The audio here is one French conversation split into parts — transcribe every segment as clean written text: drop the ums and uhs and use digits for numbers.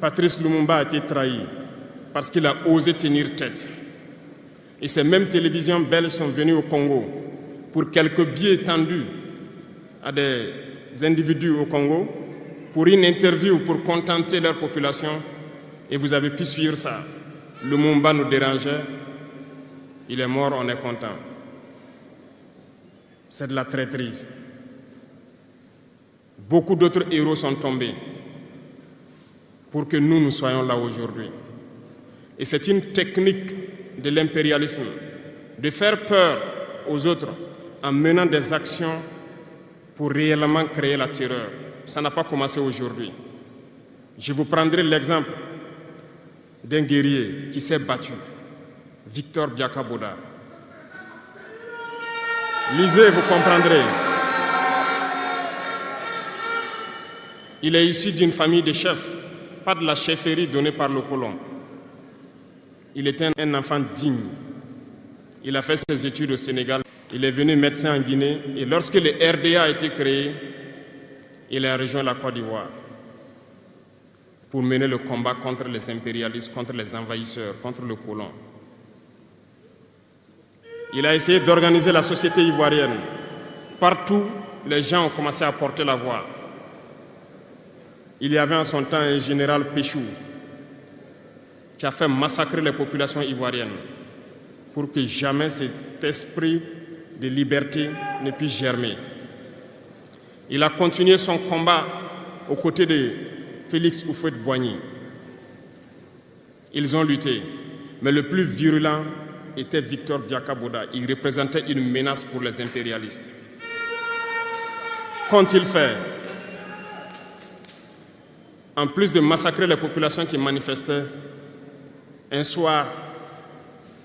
Patrice Lumumba a été trahi parce qu'il a osé tenir tête. Et ces mêmes télévisions belges sont venues au Congo pour quelques billets tendus à des individus au Congo, pour une interview, pour contenter leur population. Et vous avez pu suivre ça. Lumumba nous dérangeait. Il est mort, on est content. C'est de la traîtrise. Beaucoup d'autres héros sont tombés pour que nous soyons là aujourd'hui. Et c'est une technique de l'impérialisme de faire peur aux autres en menant des actions pour réellement créer la terreur. Ça n'a pas commencé aujourd'hui. Je vous prendrai l'exemple d'un guerrier qui s'est battu, Victor Biakaboda. Lisez, vous comprendrez. Il est issu d'une famille de chefs, pas de la chefferie donnée par le colon. Il était un enfant digne. Il a fait ses études au Sénégal. Il est venu médecin en Guinée. Et lorsque le RDA a été créé, il a rejoint la Côte d'Ivoire pour mener le combat contre les impérialistes, contre les envahisseurs, contre le colon. Il a essayé d'organiser la société ivoirienne. Partout, les gens ont commencé à porter la voix. Il y avait en son temps un général Péchou qui a fait massacrer les populations ivoiriennes pour que jamais cet esprit de liberté ne puisse germer. Il a continué son combat aux côtés de Félix Houphouët-Boigny. Ils ont lutté, mais le plus virulent était Victor Biakaboda. Il représentait une menace pour les impérialistes. Qu'ont-ils fait? En plus de massacrer les populations qui manifestaient, un soir,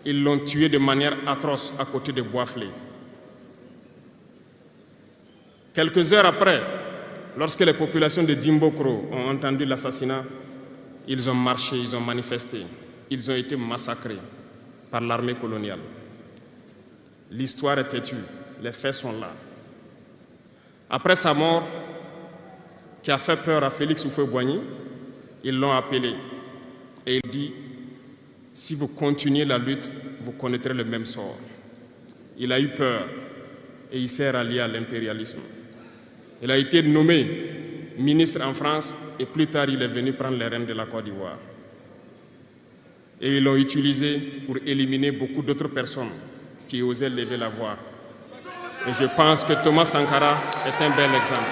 ils l'ont tué de manière atroce à côté de Boisflé. Quelques heures après, lorsque les populations de Dimbokro ont entendu l'assassinat, ils ont marché, ils ont manifesté, ils ont été massacrés par l'armée coloniale. L'histoire est têtue, les faits sont là. Après sa mort, qui a fait peur à Félix Houphouët-Boigny, ils l'ont appelé et il dit: si vous continuez la lutte, vous connaîtrez le même sort. Il a eu peur et il s'est rallié à l'impérialisme. Il a été nommé ministre en France et plus tard il est venu prendre les rênes de la Côte d'Ivoire. Et ils l'ont utilisé pour éliminer beaucoup d'autres personnes qui osaient lever la voix. Et je pense que Thomas Sankara est un bel exemple.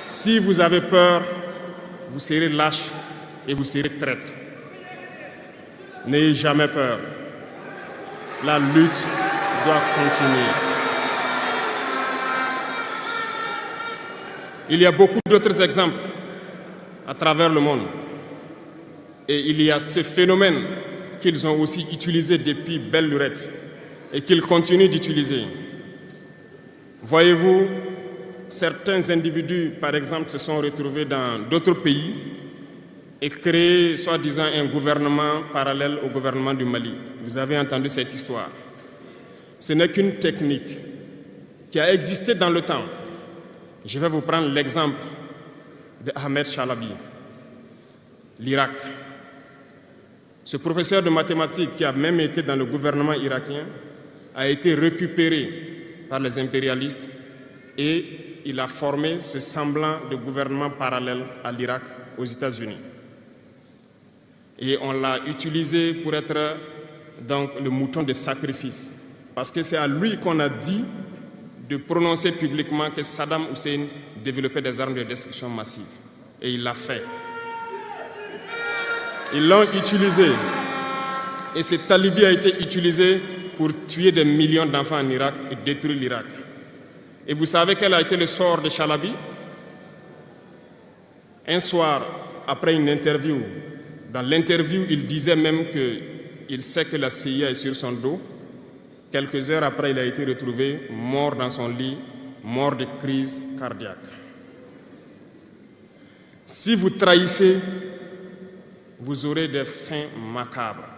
Si vous avez peur, vous serez lâche et vous serez traître. N'ayez jamais peur. La lutte doit continuer. Il y a beaucoup d'autres exemples à travers le monde. Et il y a ce phénomène qu'ils ont aussi utilisé depuis belle lurette et qu'ils continuent d'utiliser. Voyez-vous, certains individus, par exemple, se sont retrouvés dans d'autres pays et créé, soi-disant, un gouvernement parallèle au gouvernement du Mali. Vous avez entendu cette histoire. Ce n'est qu'une technique qui a existé dans le temps. Je vais vous prendre l'exemple de Ahmed Chalabi, l'Irak. Ce professeur de mathématiques qui a même été dans le gouvernement irakien a été récupéré par les impérialistes et il a formé ce semblant de gouvernement parallèle à l'Irak, aux États-Unis. Et on l'a utilisé pour être donc le mouton de sacrifice. Parce que c'est à lui qu'on a dit de prononcer publiquement que Saddam Hussein développait des armes de destruction massive. Et il l'a fait. Ils l'ont utilisé. Et cet alibi a été utilisé pour tuer des millions d'enfants en Irak et détruire l'Irak. Et vous savez quel a été le sort de Chalabi? Un soir, après une interview, dans l'interview, il disait même qu'il sait que la CIA est sur son dos. Quelques heures après, il a été retrouvé mort dans son lit, mort de crise cardiaque. Si vous trahissez, vous aurez des fins macabres.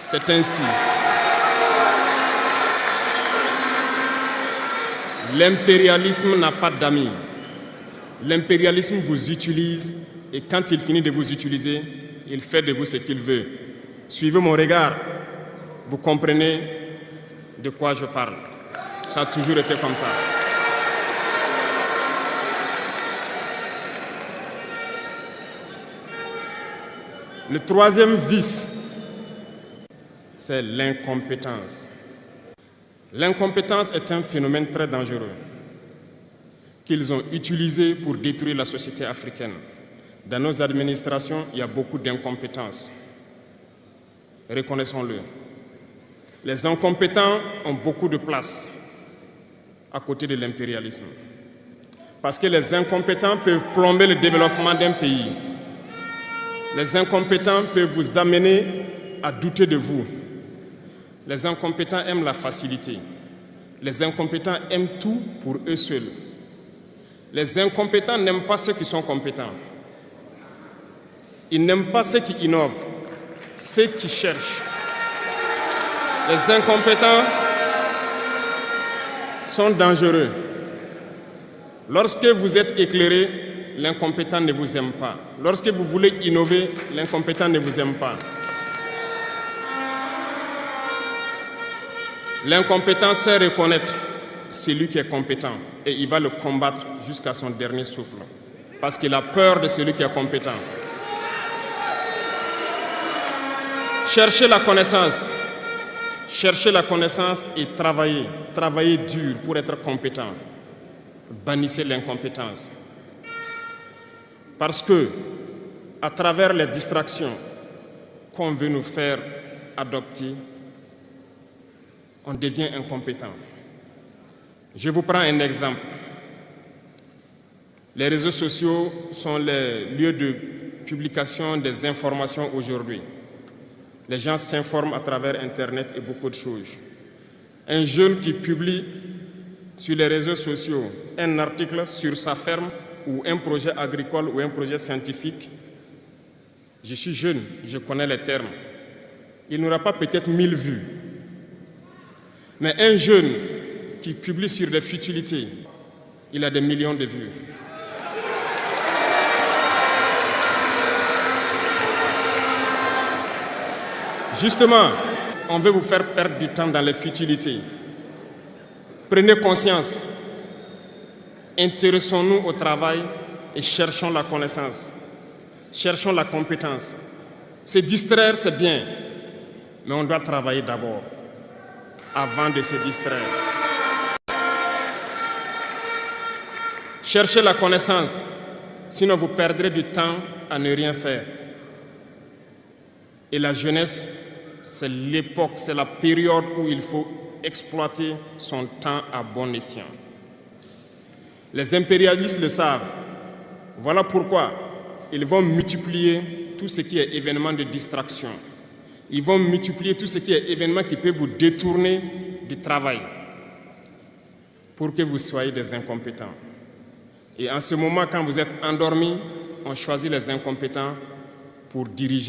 C'est ainsi. L'impérialisme n'a pas d'amis. L'impérialisme vous utilise et quand il finit de vous utiliser, il fait de vous ce qu'il veut. Suivez mon regard, vous comprenez de quoi je parle. Ça a toujours été comme ça. Le troisième vice, c'est l'incompétence. L'incompétence est un phénomène très dangereux qu'ils ont utilisé pour détruire la société africaine. Dans nos administrations, il y a beaucoup d'incompétence. Reconnaissons-le. Les incompétents ont beaucoup de place à côté de l'impérialisme. Parce que les incompétents peuvent plomber le développement d'un pays. Les incompétents peuvent vous amener à douter de vous. Les incompétents aiment la facilité. Les incompétents aiment tout pour eux seuls. Les incompétents n'aiment pas ceux qui sont compétents. Ils n'aiment pas ceux qui innovent, ceux qui cherchent. Les incompétents sont dangereux. Lorsque vous êtes éclairé, l'incompétent ne vous aime pas. Lorsque vous voulez innover, l'incompétent ne vous aime pas. L'incompétent sait reconnaître celui qui est compétent et il va le combattre jusqu'à son dernier souffle parce qu'il a peur de celui qui est compétent. Cherchez la connaissance et travaillez dur pour être compétent. Bannissez l'incompétence. Parce que, à travers les distractions qu'on veut nous faire adopter, on devient incompétent. Je vous prends un exemple. Les réseaux sociaux sont les lieux de publication des informations aujourd'hui. Les gens s'informent à travers Internet et beaucoup de choses. Un jeune qui publie sur les réseaux sociaux un article sur sa ferme ou un projet agricole ou un projet scientifique, je suis jeune, je connais les termes. Il n'aura pas peut-être 1000 vues. Mais un jeune qui publie sur des futilités, il a des millions de vues. Justement, on veut vous faire perdre du temps dans les futilités. Prenez conscience. Intéressons-nous au travail et cherchons la connaissance. Cherchons la compétence. Se distraire, c'est bien, mais on doit travailler d'abord, avant de se distraire. Cherchez la connaissance, sinon vous perdrez du temps à ne rien faire. Et la jeunesse, c'est l'époque, c'est la période où il faut exploiter son temps à bon escient. Les impérialistes le savent. Voilà pourquoi ils vont multiplier tout ce qui est événement de distraction. Ils vont multiplier tout ce qui est événement qui peut vous détourner du travail pour que vous soyez des incompétents. Et en ce moment, quand vous êtes endormis, on choisit les incompétents pour diriger.